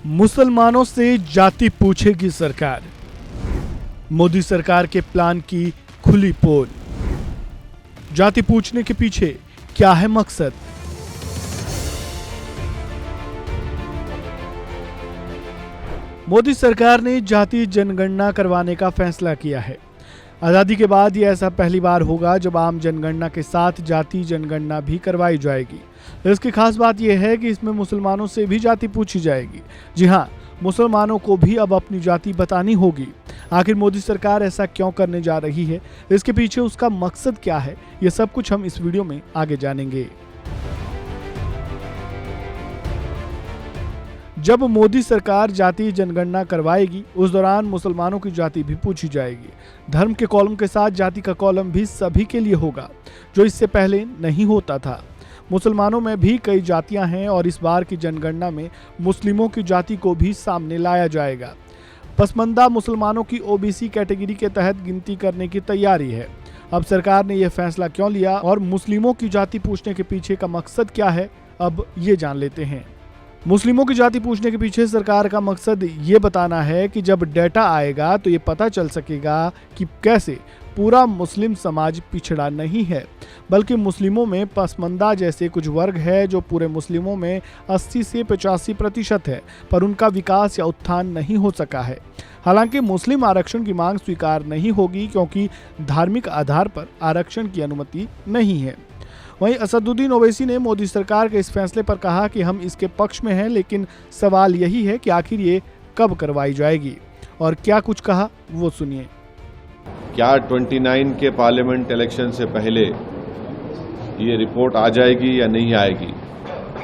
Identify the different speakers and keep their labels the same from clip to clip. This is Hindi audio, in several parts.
Speaker 1: मुसलमानों से जाति पूछेगी सरकार। मोदी सरकार के प्लान की खुली पोल। जाति पूछने के पीछे क्या है मकसद? मोदी सरकार ने जाति जनगणना करवाने का फैसला किया है। आजादी के बाद ये ऐसा पहली बार होगा जब आम जनगणना के साथ जाति जनगणना भी करवाई जाएगी। इसकी खास बात यह है कि इसमें मुसलमानों से भी जाति पूछी जाएगी। जी हाँ, मुसलमानों को भी अब अपनी जाति बतानी होगी। आखिर मोदी सरकार ऐसा क्यों करने जा रही है, इसके पीछे उसका मकसद क्या है, ये सब कुछ हम इस वीडियो में आगे जानेंगे। जब मोदी सरकार जाति जनगणना करवाएगी, उस दौरान मुसलमानों की जाति भी पूछी जाएगी। धर्म के कॉलम के साथ जाति का कॉलम भी सभी के लिए होगा, जो इससे पहले नहीं होता था। मुसलमानों में भी कई जातियां हैं और इस बार की जनगणना में मुस्लिमों की जाति को भी सामने लाया जाएगा। पसमानदा मुसलमानों की ओबीसी कैटेगरी के तहत गिनती करने की तैयारी है। अब सरकार ने यह फैसला क्यों लिया और मुस्लिमों की जाति पूछने के पीछे का मकसद क्या है, अब ये जान लेते हैं। मुस्लिमों की जाति पूछने के पीछे सरकार का मकसद ये बताना है कि जब डेटा आएगा तो ये पता चल सकेगा कि कैसे पूरा मुस्लिम समाज पिछड़ा नहीं है, बल्कि मुस्लिमों में पसमानदा जैसे कुछ वर्ग है जो पूरे मुस्लिमों में 80 से 85% है, पर उनका विकास या उत्थान नहीं हो सका है। हालांकि मुस्लिम आरक्षण की मांग स्वीकार नहीं होगी क्योंकि धार्मिक आधार पर आरक्षण की अनुमति नहीं है। वहीं असदुद्दीन ओवैसी ने मोदी सरकार के इस फैसले पर कहा कि हम इसके पक्ष में हैं, लेकिन सवाल यही है कि आखिर ये कब करवाई जाएगी। और क्या कुछ कहा वो सुनिए।
Speaker 2: क्या 29 के पार्लियामेंट इलेक्शन से पहले ये रिपोर्ट आ जाएगी या नहीं आएगी?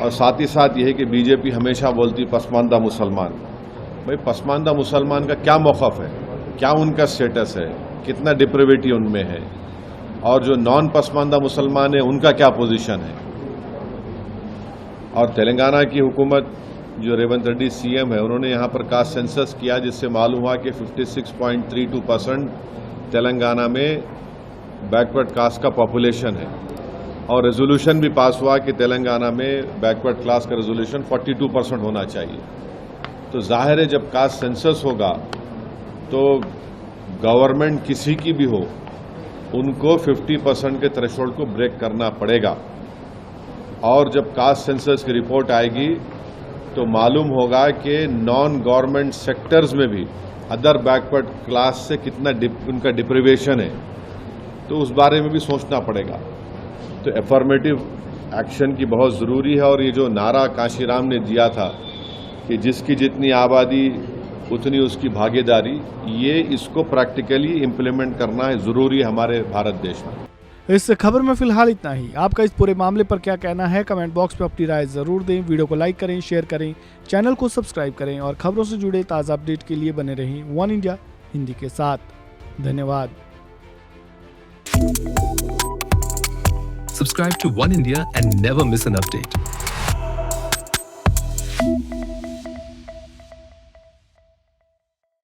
Speaker 2: और साथ ही साथ ये है कि बीजेपी हमेशा बोलती पसमानदा मुसलमान। भाई, पसमानदा मुसलमान का क्या मौक़िफ़ है, क्या उनका स्टेटस है, कितना डिप्रेविटी उनमें है, और जो नॉन पसमानदा मुसलमान है उनका क्या पोजीशन है। और तेलंगाना की हुकूमत जो रेवंत रेड्डी सीएम है, उन्होंने यहाँ पर कास्ट सेंसस किया, जिससे मालूम हुआ कि 56.32% तेलंगाना में बैकवर्ड कास्ट का पॉपुलेशन है। और रेजोल्यूशन भी पास हुआ कि तेलंगाना में बैकवर्ड क्लास का रेजोल्यूशन 42% होना चाहिए। तो जाहिर है जब कास्ट सेंसस होगा तो गवर्नमेंट किसी की भी हो, उनको 50% के थ्रेशोल्ड को ब्रेक करना पड़ेगा। और जब कास्ट सेंसस की रिपोर्ट आएगी तो मालूम होगा कि नॉन गवर्नमेंट सेक्टर्स में भी अदर बैकवर्ड क्लास से कितना उनका डिप्रिवेशन है, तो उस बारे में भी सोचना पड़ेगा। तो एफर्मेटिव एक्शन की बहुत ज़रूरी है। और ये जो नारा काशीराम ने दिया था कि जिसकी जितनी आबादी उतनी उसकी भागीदारी, ये इसको प्रैक्टिकली इम्प्लीमेंट करना है ज़रूरी हमारे भारत देश में।
Speaker 1: इस खबर में फिलहाल इतना ही। आपका इस पूरे मामले पर क्या कहना है, कमेंट बॉक्स में अपनी राय जरूर दें। वीडियो को लाइक करें, शेयर करें, चैनल को सब्सक्राइब करें और खबरों से जुड़े ताज़ा अपडेट के लिए बने रहें वन इंडिया हिंदी के साथ। धन्यवाद।
Speaker 3: Subscribe to One India and never miss an update.